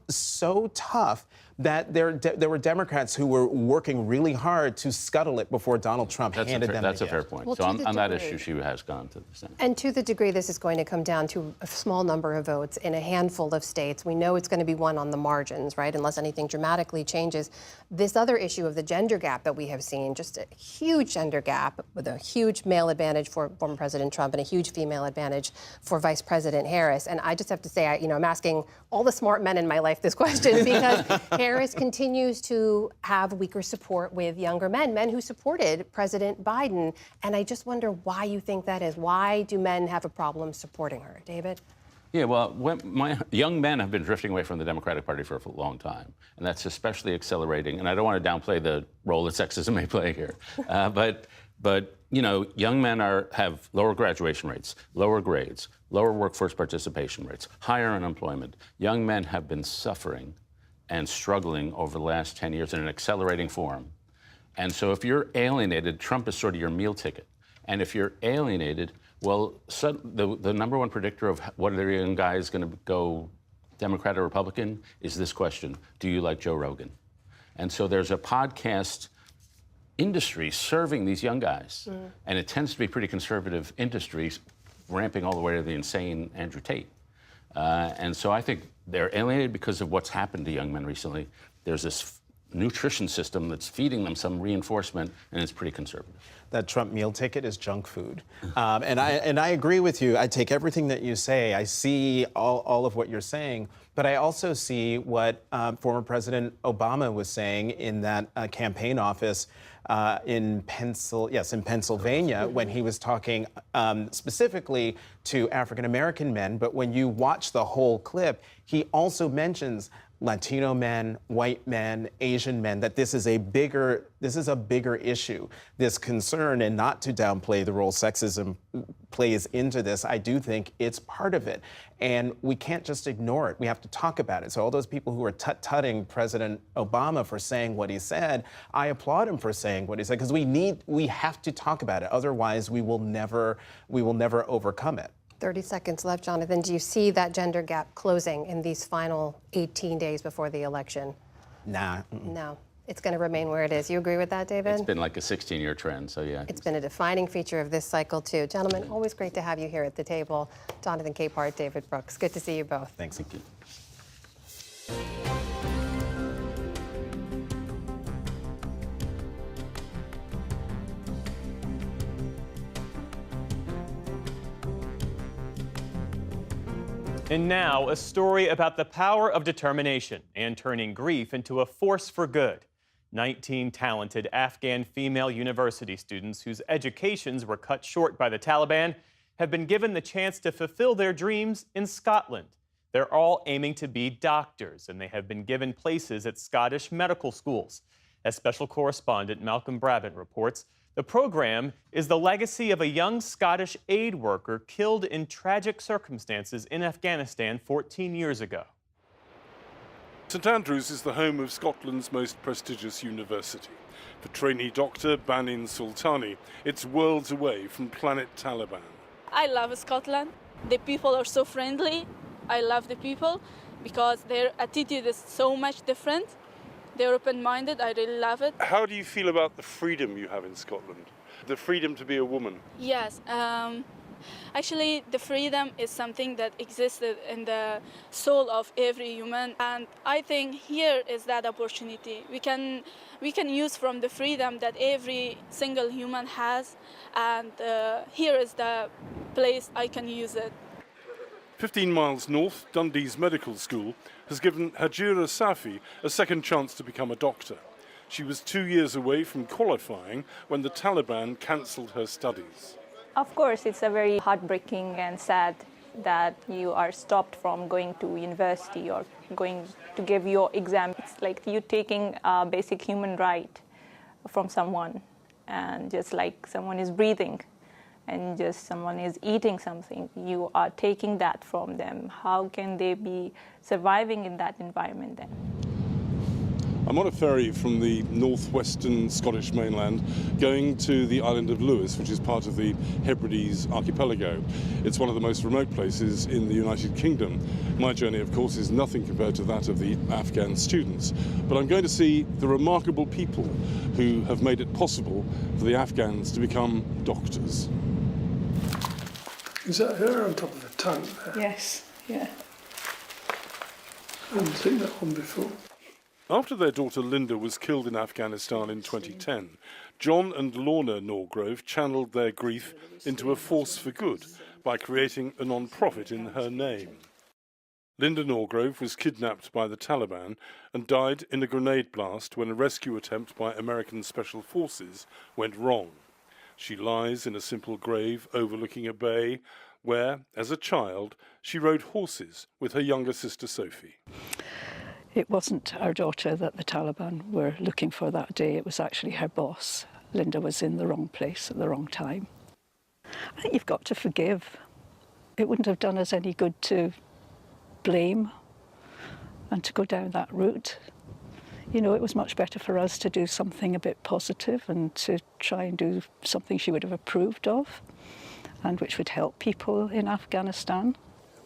tough that there were Democrats who were working really hard to scuttle it before Donald Trump handed them. That's a fair point. Well, so on that issue, she has gone to the Senate. And to the degree this is going to come down to a small number of votes in a handful of states, we know it's going to be won on the margins, right? Unless anything dramatically changes. This other issue of the gender gap that we have seen, just a huge gender gap with a huge male advantage for former President Trump and a huge female advantage for Vice President Harris. And I just have to say, I'm asking all the smart men in my life this question because Harris continues to have weaker support with younger men who supported President Biden. And I just wonder why you think that is. Why do men have a problem supporting her? David? Yeah, well, my young men have been drifting away from the Democratic Party for a long time, and that's especially accelerating. And I don't want to downplay the role that sexism may play here, but you know, young men have lower graduation rates, lower grades, lower workforce participation rates, higher unemployment. Young men have been suffering and struggling over the last 10 years in an accelerating form. And so if you're alienated, Trump is sort of your meal ticket. And if you're alienated, well, the number one predictor of whether a young guy is going to go Democrat or Republican is this question: do you like Joe Rogan? And so there's a podcast industry serving these young guys. And it tends to be pretty conservative industries, ramping all the way to the insane Andrew Tate. And so I think they're alienated because of what's happened to young men recently. There's this nutrition system that's feeding them some reinforcement, and it's pretty conservative. That Trump meal ticket is junk food. And I agree with you. I take everything that you say. I see all of what you're saying. But I also see what former President Obama was saying in that campaign office in Pennsylvania, when he was talking specifically to African-American men. But when you watch the whole clip, he also mentions Latino men, white men, Asian men, that this is a bigger issue, this concern, and not to downplay the role sexism plays into this. I do think it's part of it. And we can't just ignore it. We have to talk about it. So all those people who are tut-tutting President Obama for saying what he said, I applaud him for saying what he said, because we have to talk about it. Otherwise, we will never overcome it. 30 seconds left, Jonathan. Do you see that gender gap closing in these final 18 days before the election? Nah. No. It's going to remain where it is. You agree with that, David? It's been like a 16-year trend, so yeah. It's been a defining feature of this cycle, too. Gentlemen, always great to have you here at the table. Jonathan Capehart, David Brooks. Good to see you both. Thanks. Thank you. And now, a story about the power of determination and turning grief into a force for good. 19 talented Afghan female university students whose educations were cut short by the Taliban have been given the chance to fulfill their dreams in Scotland. They're all aiming to be doctors, and they have been given places at Scottish medical schools. As special correspondent Malcolm Brabant reports, the program is the legacy of a young Scottish aid worker killed in tragic circumstances in Afghanistan 14 years ago. St Andrews is the home of Scotland's most prestigious university. For trainee doctor Banin Sultani, it's worlds away from planet Taliban. I love Scotland. The people are so friendly. I love the people because their attitude is so much different. They're open-minded. I really love it. How do you feel about the freedom you have in Scotland? The freedom to be a woman? Yes. Actually, the freedom is something that existed in the soul of every human, and I think here is that opportunity. We can use from the freedom that every single human has, and here is the place I can use it. 15 miles north, Dundee's medical school has given Hajira Safi a second chance to become a doctor. She was 2 years away from qualifying when the Taliban cancelled her studies. Of course, it's a very heartbreaking and sad that you are stopped from going to university or going to give your exam. It's like you taking a basic human right from someone, and just like someone is breathing and just someone is eating something, you are taking that from them. How can they be surviving in that environment then? I'm on a ferry from the northwestern Scottish mainland going to the island of Lewis, which is part of the Hebrides archipelago. It's one of the most remote places in the United Kingdom. My journey, of course, is nothing compared to that of the Afghan students, but I'm going to see the remarkable people who have made it possible for the Afghans to become doctors. Is that her on top of the tank there? Yes, yeah. I haven't seen that one before. After their daughter Linda was killed in Afghanistan in 2010, John and Lorna Norgrove channeled their grief into a force for good by creating a non-profit in her name. Linda Norgrove was kidnapped by the Taliban and died in a grenade blast when a rescue attempt by American Special Forces went wrong. She lies in a simple grave overlooking a bay where, as a child, she rode horses with her younger sister Sophie. It wasn't our daughter that the Taliban were looking for that day, it was actually her boss. Linda was in the wrong place at the wrong time. I think you've got to forgive. It wouldn't have done us any good to blame and to go down that route. You know, it was much better for us to do something a bit positive and to try and do something she would have approved of and which would help people in Afghanistan.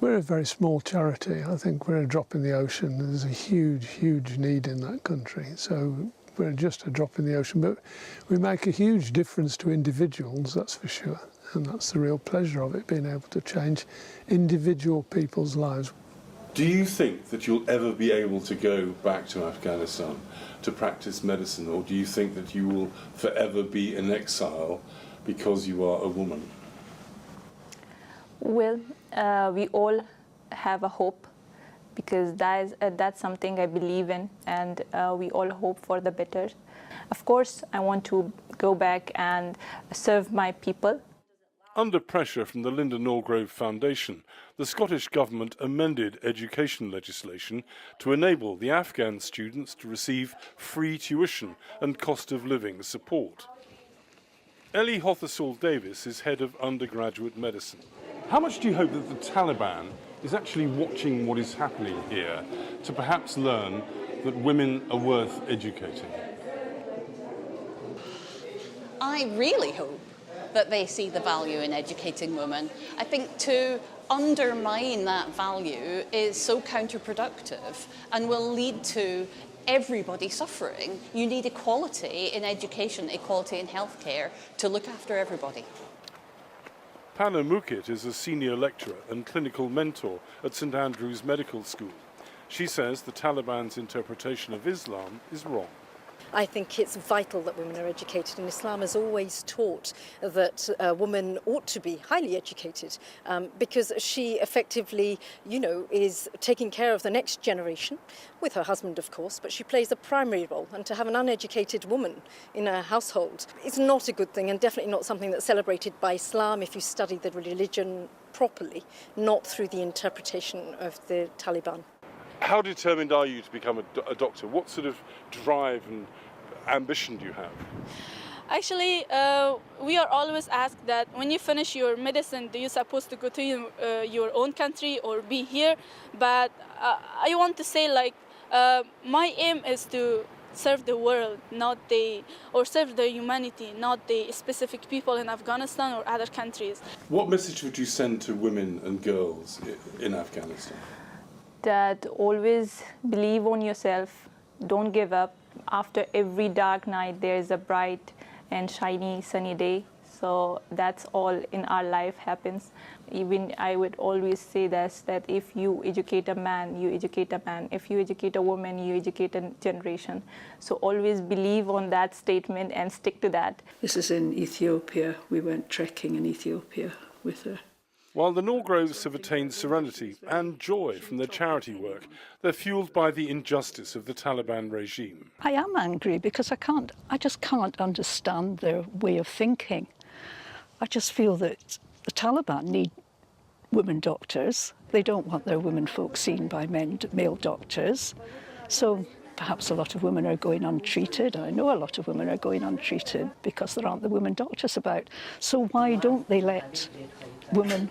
We're a very small charity. I think we're a drop in the ocean. There's a huge, huge need in that country. So we're just a drop in the ocean, but we make a huge difference to individuals, that's for sure. And that's the real pleasure of it, being able to change individual people's lives. Do you think that you'll ever be able to go back to Afghanistan to practice medicine, or do you think that you will forever be in exile because you are a woman? Well, we all have a hope because that's something I believe in, and we all hope for the better. Of course, I want to go back and serve my people. Under pressure from the Linda Norgrove Foundation, the Scottish Government amended education legislation to enable the Afghan students to receive free tuition and cost of living support. Ellie Hothersall Davis is head of undergraduate medicine. How much do you hope that the Taliban is actually watching what is happening here to perhaps learn that women are worth educating? I really hope that they see the value in educating women. I think to undermine that value is so counterproductive and will lead to everybody suffering. You need equality in education, equality in healthcare to look after everybody. Panna Mukit is a senior lecturer and clinical mentor at St Andrews Medical School. She says the Taliban's interpretation of Islam is wrong. I think it's vital that women are educated, and Islam has always taught that a woman ought to be highly educated because she effectively, is taking care of the next generation, with her husband, of course, but she plays a primary role. And to have an uneducated woman in a household is not a good thing, and definitely not something that's celebrated by Islam if you study the religion properly, not through the interpretation of the Taliban. How determined are you to become a doctor? What sort of drive and ambition do you have? Actually, we are always asked that when you finish your medicine, are you supposed to go to your own country or be here? But I want to say, my aim is to serve the world, or serve the humanity, not the specific people in Afghanistan or other countries. What message would you send to women and girls in Afghanistan? That always believe on yourself, don't give up. After every dark night, there is a bright and shiny sunny day. So that's all in our life happens. Even I would always say this, that if you educate a man, you educate a man. If you educate a woman, you educate a generation. So always believe on that statement and stick to that. This is in Ethiopia. We went trekking in Ethiopia with her. While the Norgroves have attained serenity and joy from their charity work, they're fueled by the injustice of the Taliban regime. I am angry because I just can't understand their way of thinking. I just feel that the Taliban need women doctors. They don't want their women folk seen by male doctors. So perhaps a lot of women are going untreated. I know a lot of women are going untreated because there aren't the women doctors about. So why don't they let women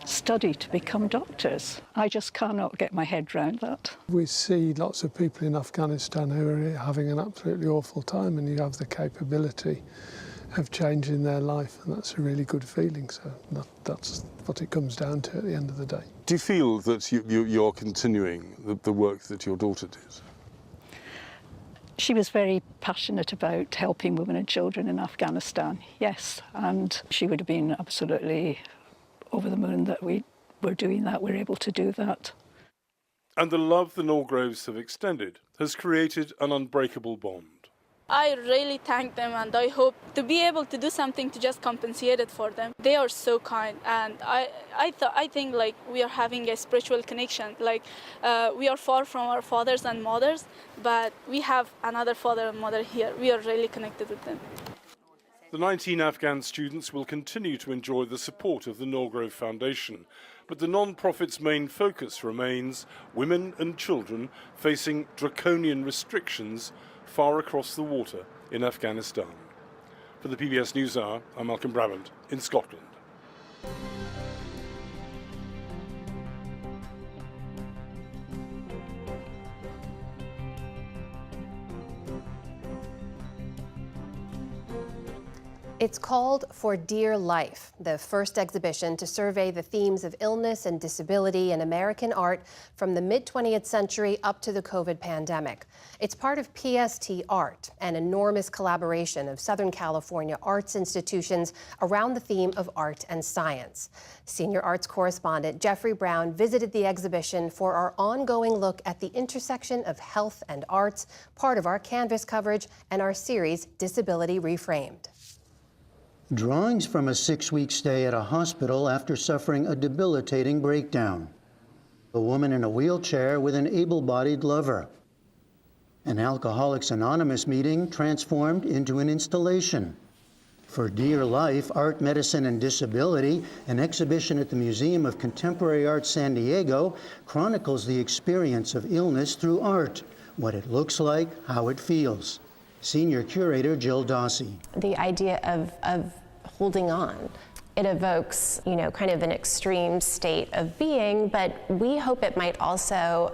study to become doctors? I just cannot get my head around that. We see lots of people in Afghanistan who are having an absolutely awful time, and you have the capability of changing their life, and that's a really good feeling. So that's what it comes down to at the end of the day. Do you feel that you're continuing the work that your daughter did? She was very passionate about helping women and children in Afghanistan, yes, and she would have been absolutely over the moon that we were doing that, we're able to do that. And the love the Norgroves have extended has created an unbreakable bond. I really thank them, and I hope to be able to do something to just compensate it for them. They are so kind, and I think like we are having a spiritual connection. Like we are far from our fathers and mothers, but we have another father and mother here. We are really connected with them. The 19 Afghan students will continue to enjoy the support of the Norgrove Foundation, but the non-profit's main focus remains women and children facing draconian restrictions far across the water in Afghanistan. For the PBS NewsHour, I'm Malcolm Brabant in Scotland. It's called For Dear Life, the first exhibition to survey the themes of illness and disability in American art from the mid-20th century up to the COVID pandemic. It's part of PST Art, an enormous collaboration of Southern California arts institutions around the theme of art and science. Senior arts correspondent Jeffrey Brown visited the exhibition for our ongoing look at the intersection of health and arts, part of our Canvas coverage and our series Disability Reframed. Drawings from a 6-week stay at a hospital after suffering a debilitating breakdown. A woman in a wheelchair with an able-bodied lover. An Alcoholics Anonymous meeting transformed into an installation. For Dear Life, Art, Medicine, and Disability, an exhibition at the Museum of Contemporary Art San Diego chronicles the experience of illness through art, what it looks like, how it feels. Senior curator Jill Dossie. The idea of holding on. It evokes, kind of an extreme state of being, but we hope it might also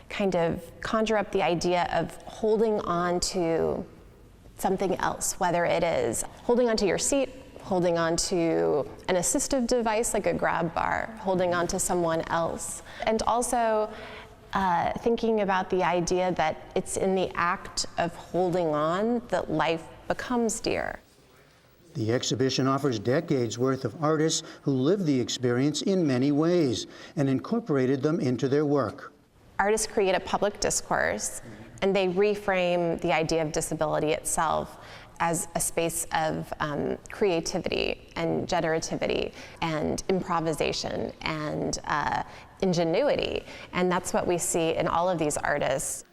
kind of conjure up the idea of holding on to something else, whether it is holding onto your seat, holding on to an assistive device like a grab bar, holding on to someone else, and also thinking about the idea that it's in the act of holding on that life becomes dear. The exhibition offers decades worth of artists who lived the experience in many ways and incorporated them into their work. Artists create a public discourse, and they reframe the idea of disability itself as a space of creativity and generativity and improvisation and ingenuity. And that's what we see in all of these artists.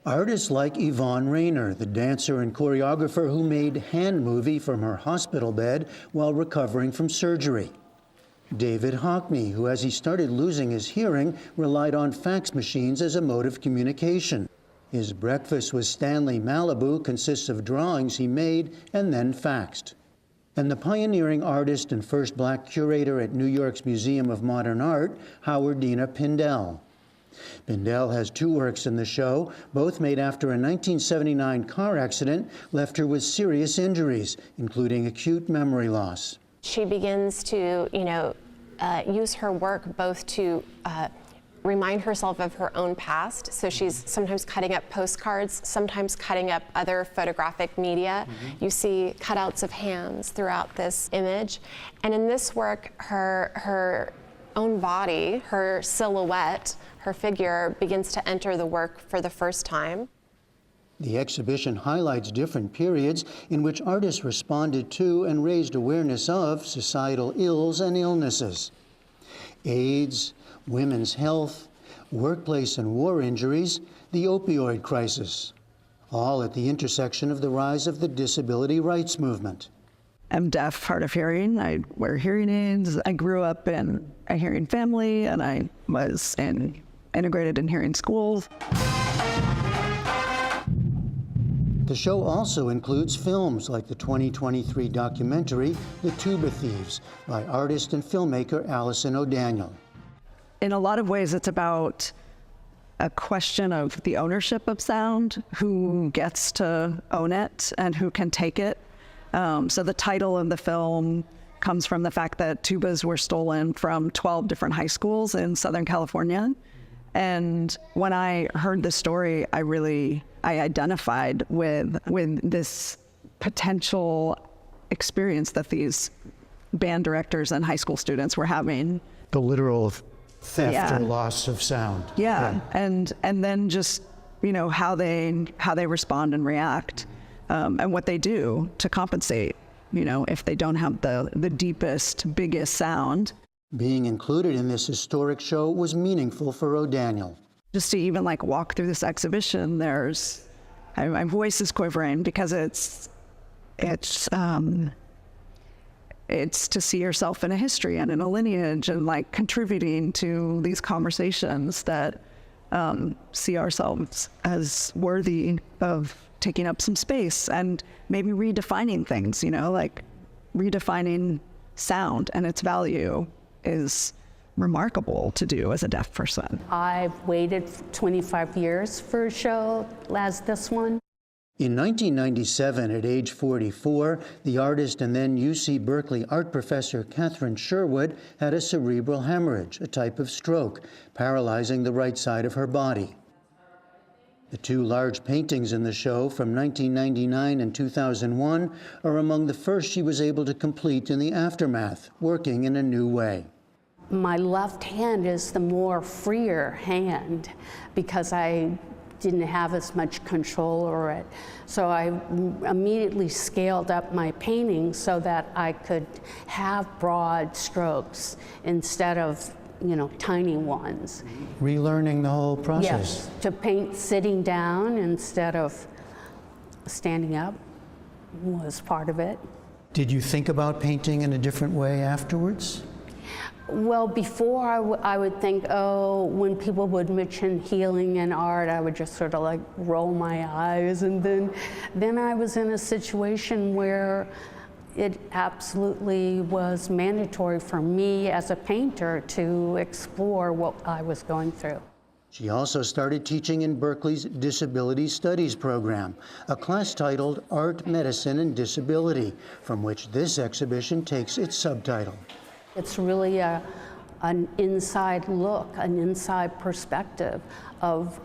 Artists like Yvonne Rainer, the dancer and choreographer who made Hand Movie from her hospital bed while recovering from surgery. David Hockney, who as he started losing his hearing, relied on fax machines as a mode of communication. His Breakfast with Stanley Malibu consists of drawings he made and then faxed. And the pioneering artist and first black curator at New York's Museum of Modern Art, Howardena Pindell. Pindell has 2 works in the show, both made after a 1979 car accident left her with serious injuries, including acute memory loss. She begins to, use her work both to remind herself of her own past. So she's sometimes cutting up postcards, sometimes cutting up other photographic media. You see cutouts of hands throughout this image. And in this work, her own body, her silhouette, her figure begins to enter the work for the first time. The exhibition highlights different periods in which artists responded to and raised awareness of societal ills and illnesses. AIDS, women's health, workplace and war injuries, the opioid crisis, all at the intersection of the rise of the disability rights movement. I'm deaf, hard of hearing. I wear hearing aids. I grew up in a hearing family, and I was integrated in hearing schools. The show also includes films like the 2023 documentary, The Tuba Thieves, by artist and filmmaker Allison O'Daniel. In a lot of ways, it's about a question of the ownership of sound, who gets to own it and who can take it. So the title of the film comes from the fact that tubas were stolen from 12 different high schools in Southern California. And when I heard the story, I identified with this potential experience that these band directors and high school students were having. The literal theft or loss of sound. Yeah. And then just, how they respond and react, and what they do to compensate, if they don't have the deepest, biggest sound. Being included in this historic show was meaningful for O'Daniel. Just to even walk through this exhibition, my voice is quivering because it's to see yourself in a history and in a lineage and contributing to these conversations that see ourselves as worthy of taking up some space and maybe redefining things, redefining sound and its value is remarkable to do as a deaf person. I've waited 25 years for a show as this one. In 1997, at age 44, the artist and then UC Berkeley art professor Catherine Sherwood had a cerebral hemorrhage, a type of stroke, paralyzing the right side of her body. The two large paintings in the show from 1999 and 2001 are among the first she was able to complete in the aftermath, working in a new way. My left hand is the more freer hand because I didn't have as much control over it. So I immediately scaled up my painting so that I could have broad strokes instead of, tiny ones. Relearning the whole process. Yes, to paint sitting down instead of standing up was part of it. Did you think about painting in a different way afterwards? Well, before I would think, when people would mention healing and art, I would just sort of roll my eyes. And then I was in a situation where it absolutely was mandatory for me as a painter to explore what I was going through. She also started teaching in Berkeley's Disability Studies program, a class titled Art, Medicine, and Disability, from which this exhibition takes its subtitle. It's really an inside look, an inside perspective of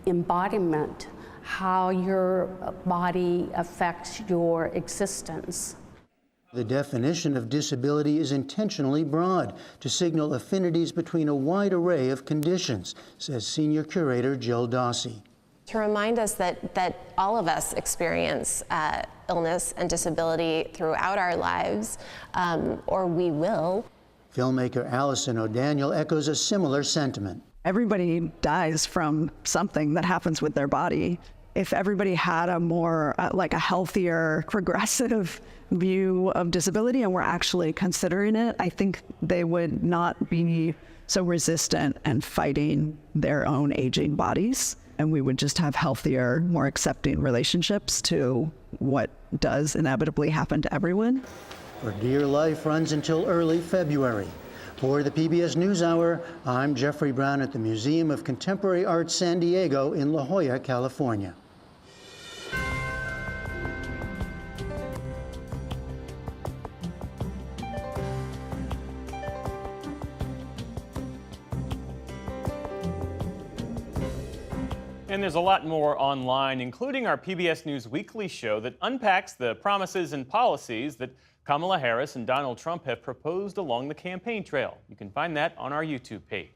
embodiment, how your body affects your existence. The definition of disability is intentionally broad to signal affinities between a wide array of conditions, says senior curator Jill Dawsey. To remind us that all of us experience illness and disability throughout our lives, or we will. Filmmaker Allison O'Daniel echoes a similar sentiment. Everybody dies from something that happens with their body. If everybody had a more, a healthier, progressive view of disability and were actually considering it, I think they would not be so resistant and fighting their own aging bodies. And we would just have healthier, more accepting relationships to what does inevitably happen to everyone. For Dear Life runs until early February. For the PBS NewsHour, I'm Jeffrey Brown at the Museum of Contemporary Art San Diego in La Jolla, California. And there's a lot more online, including our PBS News Weekly show that unpacks the promises and policies that Kamala Harris and Donald Trump have proposed along the campaign trail. You can find that on our YouTube page.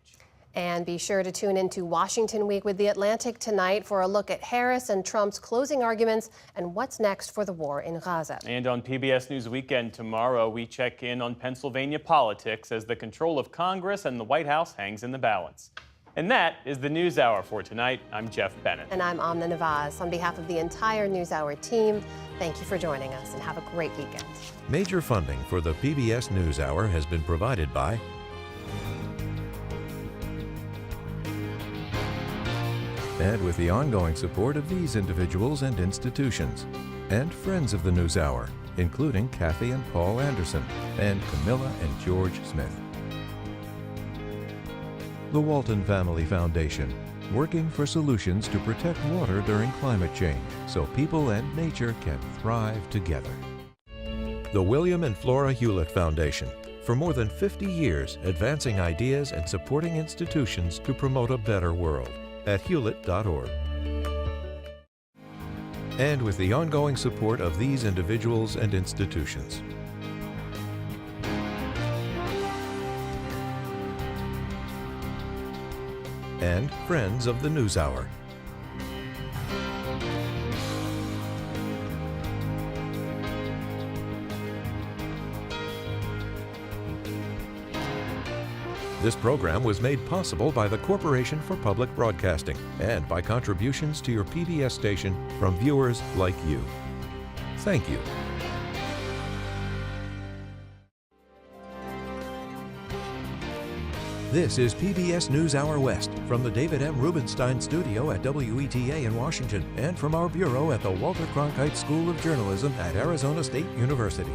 And be sure to tune into Washington Week with The Atlantic tonight for a look at Harris and Trump's closing arguments and what's next for the war in Gaza. And on PBS News Weekend tomorrow, we check in on Pennsylvania politics as the control of Congress and the White House hangs in the balance. And that is the NewsHour for tonight. I'm Jeff Bennett. And I'm Amna Nawaz. On behalf of the entire NewsHour team, thank you for joining us and have a great weekend. Major funding for the PBS NewsHour has been provided by and with the ongoing support of these individuals and institutions, and friends of the NewsHour, including Kathy and Paul Anderson, and Camilla and George Smith. The Walton Family Foundation, working for solutions to protect water during climate change so people and nature can thrive together. The William and Flora Hewlett Foundation, for more than 50 years advancing ideas and supporting institutions to promote a better world, at hewlett.org. And with the ongoing support of these individuals and institutions. And friends of the NewsHour. This program was made possible by the Corporation for Public Broadcasting and by contributions to your PBS station from viewers like you. Thank you. This is PBS NewsHour West from the David M. Rubenstein Studio at WETA in Washington and from our bureau at the Walter Cronkite School of Journalism at Arizona State University.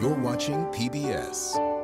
You're watching PBS.